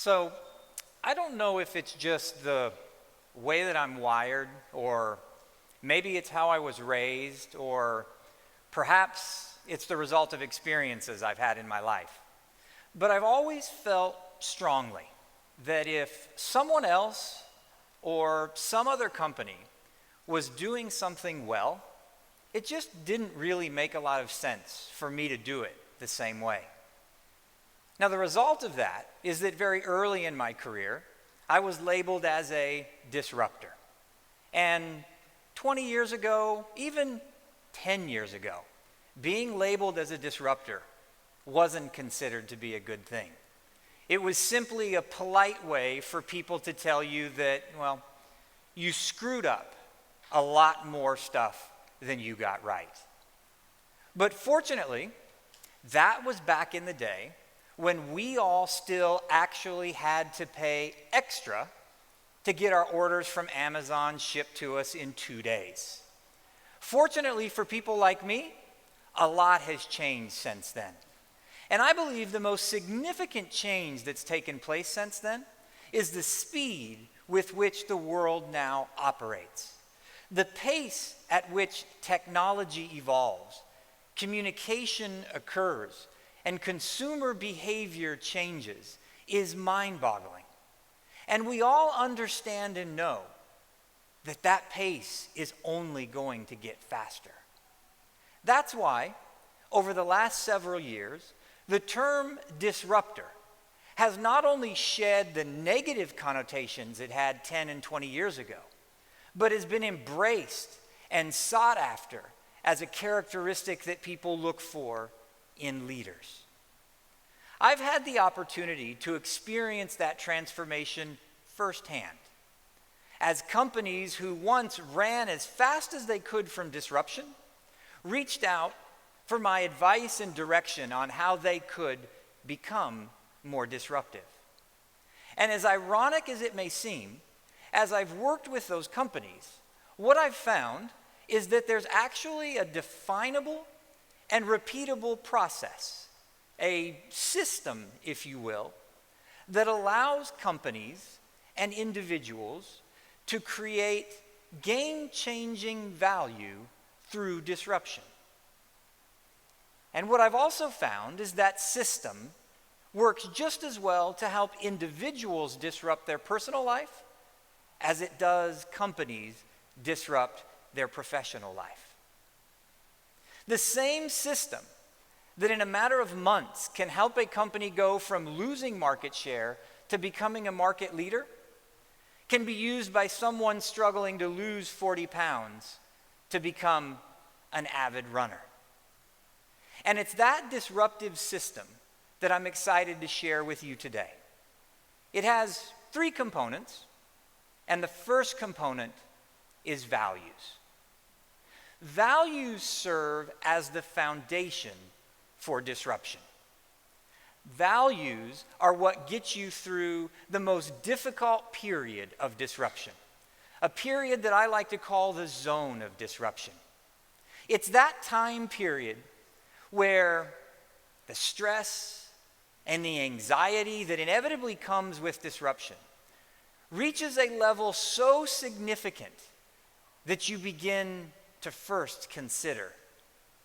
So, I don't know if it's just the way that I'm wired, or maybe it's how I was raised, or perhaps it's the result of experiences I've had in my life. But I've always felt strongly that if someone else or some other company was doing something well, it just didn't really make a lot of sense for me to do it the same way. Now, the result of that is that very early in my career, I was labeled as a disruptor. And 20 years ago, even 10 years ago, being labeled as a disruptor wasn't considered to be a good thing. It was simply a polite way for people to tell you that, well, you screwed up a lot more stuff than you got right. But fortunately, that was back in the day when we all still actually had to pay extra to get our orders from Amazon shipped to us in 2 days. Fortunately for people like me, a lot has changed since then. And I believe the most significant change that's taken place since then is the speed with which the world now operates. The pace at which technology evolves, communication occurs, and consumer behavior changes is mind-boggling. And we all understand and know that that pace is only going to get faster. That's why, over the last several years, the term disruptor has not only shed the negative connotations it had 10 and 20 years ago, but has been embraced and sought after as a characteristic that people look for in leaders. I've had the opportunity to experience that transformation firsthand, as companies who once ran as fast as they could from disruption reached out for my advice and direction on how they could become more disruptive. And as ironic as it may seem, as I've worked with those companies, what I've found is that there's actually a definable and repeatable process, a system, if you will, that allows companies and individuals to create game-changing value through disruption. And what I've also found is that system works just as well to help individuals disrupt their personal life as it does companies disrupt their professional life. The same system that in a matter of months can help a company go from losing market share to becoming a market leader can be used by someone struggling to lose 40 pounds to become an avid runner. And it's that disruptive system that I'm excited to share with you today. It has 3 components, and the first component is values. Values serve as the foundation for disruption. Values are what gets you through the most difficult period of disruption, a period that I like to call the zone of disruption. It's that time period where the stress and the anxiety that inevitably comes with disruption reaches a level so significant that you begin to first consider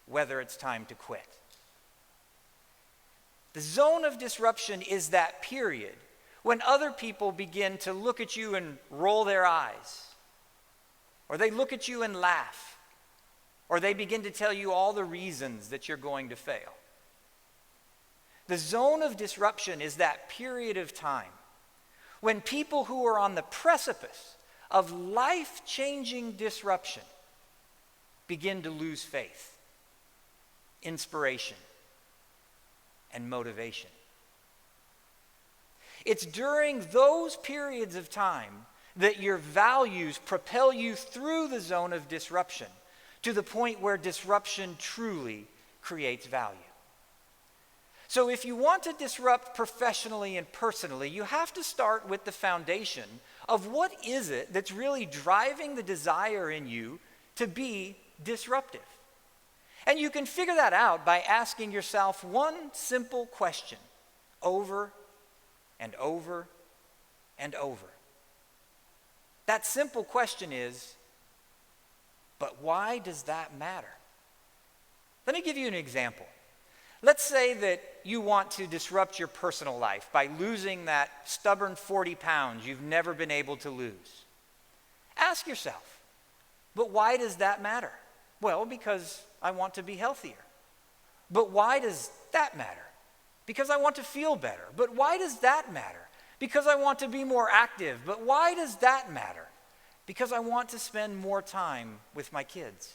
whether it's time to quit. The zone of disruption is that period when other people begin to look at you and roll their eyes, or they look at you and laugh, or they begin to tell you all the reasons that you're going to fail. The zone of disruption is that period of time when people who are on the precipice of life-changing disruption begin to lose faith, inspiration, and motivation. It's during those periods of time that your values propel you through the zone of disruption to the point where disruption truly creates value. So if you want to disrupt professionally and personally, you have to start with the foundation of what is it that's really driving the desire in you to be disruptive. And you can figure that out by asking yourself one simple question over and over and over. That simple question is, but why does that matter? Let me give you an example. Let's say that you want to disrupt your personal life by losing that stubborn 40 pounds you've never been able to lose. Ask yourself, but why does that matter? Well, because I want to be healthier. But why does that matter? Because I want to feel better. But why does that matter? Because I want to be more active. But why does that matter? Because I want to spend more time with my kids.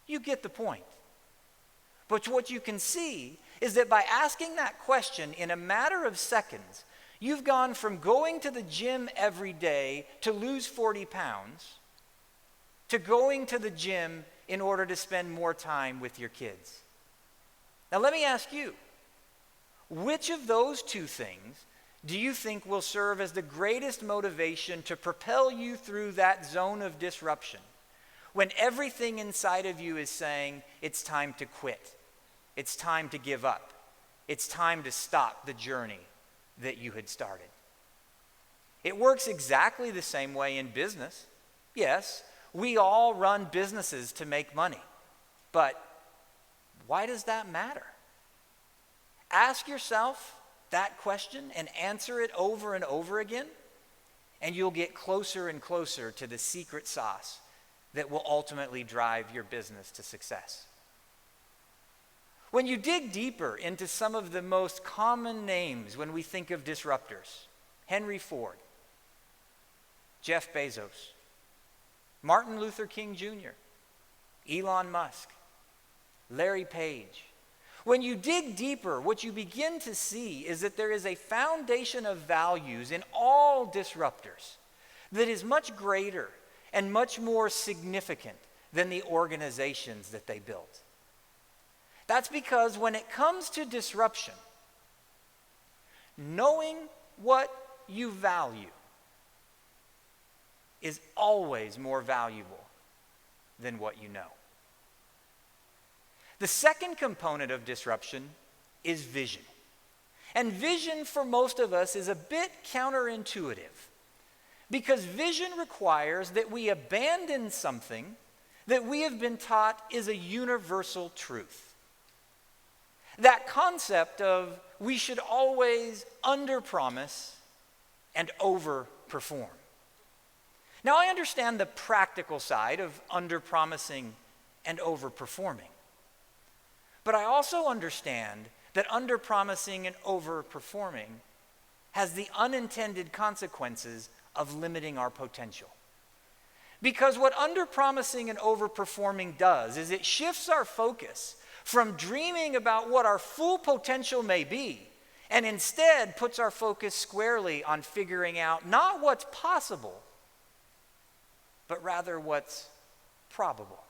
You get the point. But what you can see is that by asking that question in a matter of seconds, you've gone from going to the gym every day to lose 40 pounds to going to the gym in order to spend more time with your kids. Now let me ask you, which of those two things do you think will serve as the greatest motivation to propel you through that zone of disruption when everything inside of you is saying it's time to quit, it's time to give up, it's time to stop the journey that you had started? It works exactly the same way in business. Yes, we all run businesses to make money, but why does that matter? Ask yourself that question and answer it over and over again, and you'll get closer and closer to the secret sauce that will ultimately drive your business to success. When you dig deeper into some of the most common names when we think of disruptors, Henry Ford, Jeff Bezos, Martin Luther King Jr., Elon Musk, Larry Page. When you dig deeper, what you begin to see is that there is a foundation of values in all disruptors that is much greater and much more significant than the organizations that they built. That's because when it comes to disruption, knowing what you value is always more valuable than what you know. The second component of disruption is vision. And vision for most of us is a bit counterintuitive because vision requires that we abandon something that we have been taught is a universal truth. That concept of we should always underpromise and overperform. Now, I understand the practical side of underpromising and overperforming. But I also understand that underpromising and overperforming has the unintended consequences of limiting our potential. Because what underpromising and overperforming does is it shifts our focus from dreaming about what our full potential may be and instead puts our focus squarely on figuring out not what's possible, but rather what's probable.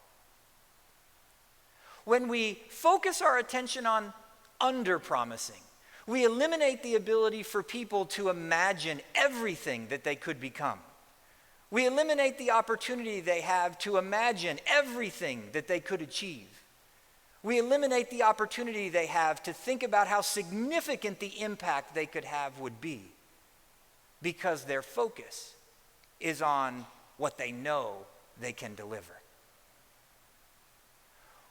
When we focus our attention on underpromising, we eliminate the ability for people to imagine everything that they could become. We eliminate the opportunity they have to imagine everything that they could achieve. We eliminate the opportunity they have to think about how significant the impact they could have would be because their focus is on what they know they can deliver.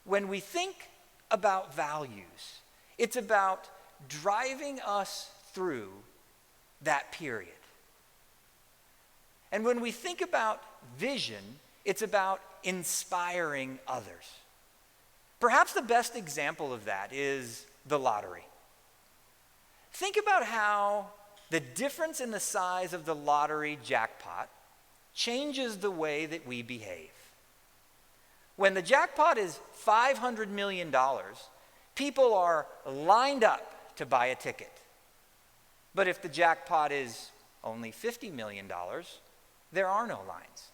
When we think about values, it's about driving us through that period. And when we think about vision, it's about inspiring others. Perhaps the best example of that is the lottery. Think about how the difference in the size of the lottery jackpot changes the way that we behave. When the jackpot is $500 million, people are lined up to buy a ticket. But if the jackpot is only $50 million, there are no lines.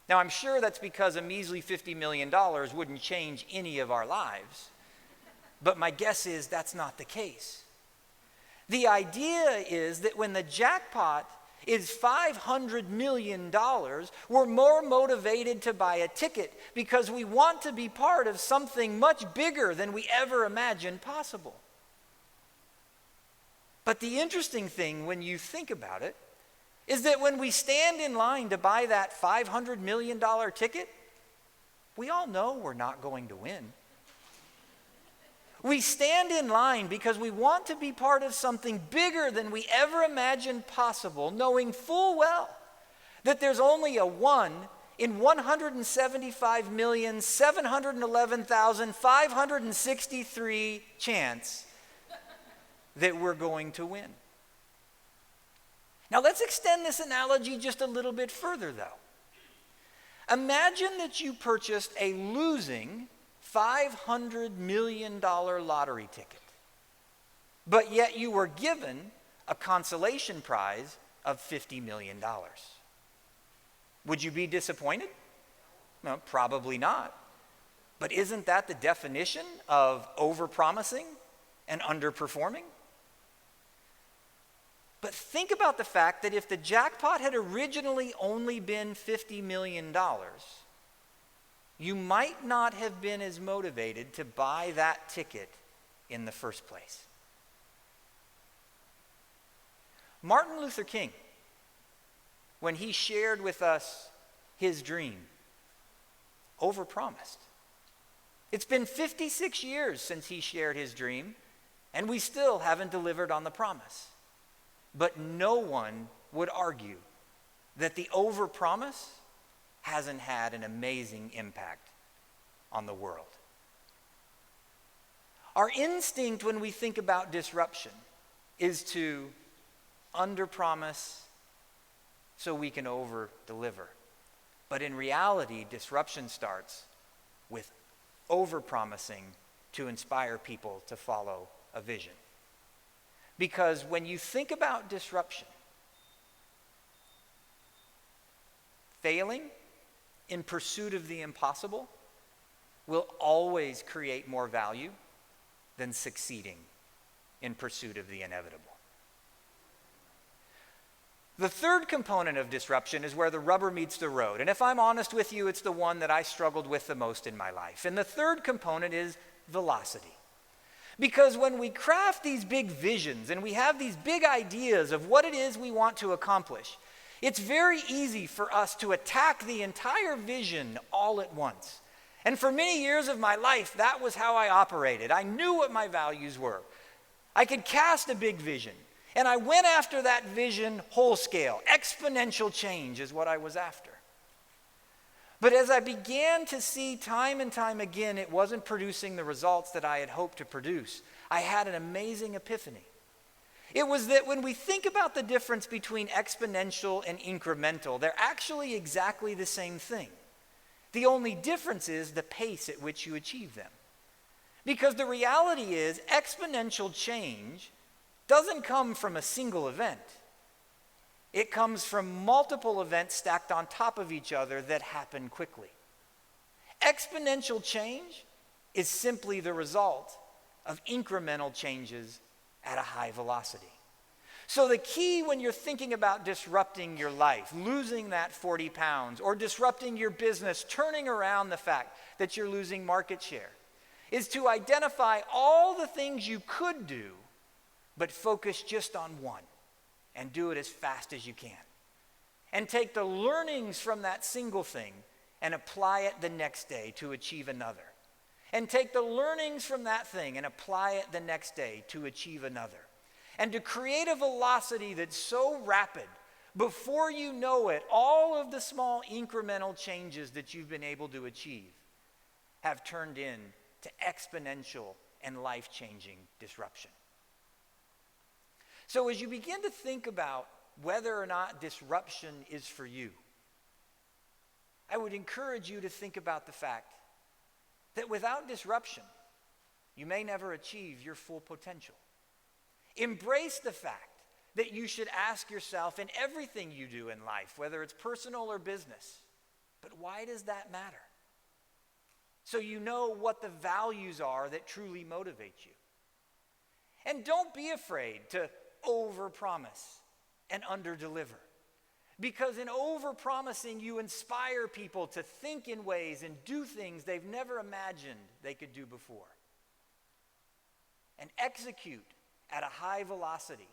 Now, I'm sure that's because a measly $50 million wouldn't change any of our lives. But my guess is that's not the case. The idea is that when the jackpot is $500 million, we're more motivated to buy a ticket because we want to be part of something much bigger than we ever imagined possible. But the interesting thing when you think about it is that when we stand in line to buy that $500 million ticket, we all know we're not going to win. We stand in line because we want to be part of something bigger than we ever imagined possible, knowing full well that there's only a 1 in 177,711,563 chance that we're going to win. Now let's extend this analogy just a little bit further, though. Imagine that you purchased a losing $500 million lottery ticket, but yet you were given a consolation prize of $50 million. Would you be disappointed? No, probably not. But isn't that the definition of overpromising and underperforming? But think about the fact that if the jackpot had originally only been $50 million, you might not have been as motivated to buy that ticket in the first place. Martin Luther King, when he shared with us his dream, overpromised. It's been 56 years since he shared his dream, and we still haven't delivered on the promise. But no one would argue that the overpromise hasn't had an amazing impact on the world. Our instinct when we think about disruption is to underpromise so we can over-deliver. But in reality, disruption starts with overpromising to inspire people to follow a vision. Because when you think about disruption, failing in pursuit of the impossible will always create more value than succeeding in pursuit of the inevitable. The third component of disruption is where the rubber meets the road. And if I'm honest with you, it's the one that I struggled with the most in my life. And the third component is velocity. Because when we craft these big visions and we have these big ideas of what it is we want to accomplish, it's very easy for us to attack the entire vision all at once. And for many years of my life, that was how I operated. I knew what my values were. I could cast a big vision. And I went after that vision whole scale. Exponential change is what I was after. But as I began to see time and time again it wasn't producing the results that I had hoped to produce, I had an amazing epiphany. It was that when we think about the difference between exponential and incremental, they're actually exactly the same thing. The only difference is the pace at which you achieve them. Because the reality is exponential change doesn't come from a single event. It comes from multiple events stacked on top of each other that happen quickly. Exponential change is simply the result of incremental changes at a high velocity. So the key when you're thinking about disrupting your life, losing that 40 pounds, or disrupting your business, turning around the fact that you're losing market share, is to identify all the things you could do, but focus just on one. And do it as fast as you can. And take the learnings from that single thing and apply it the next day to achieve another. And take the learnings from that thing and apply it the next day to achieve another. And to create a velocity that's so rapid, before you know it, all of the small incremental changes that you've been able to achieve have turned into exponential and life-changing disruption. So as you begin to think about whether or not disruption is for you, I would encourage you to think about the fact that without disruption, you may never achieve your full potential. Embrace the fact that you should ask yourself in everything you do in life, whether it's personal or business, but why does that matter? So you know what the values are that truly motivate you. And don't be afraid to overpromise and underdeliver. Because in overpromising, you inspire people to think in ways and do things they've never imagined they could do before. And execute at a high velocity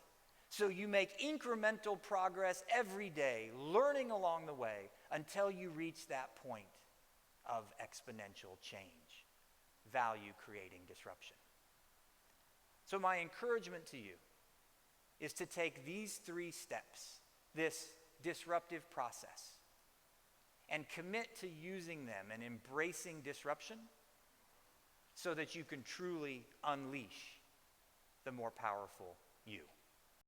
So you make incremental progress every day, learning along the way until you reach that point of exponential change, value creating disruption. So my encouragement to you is to take these 3 steps, this disruptive process, and commit to using them and embracing disruption so that you can truly unleash the more powerful you.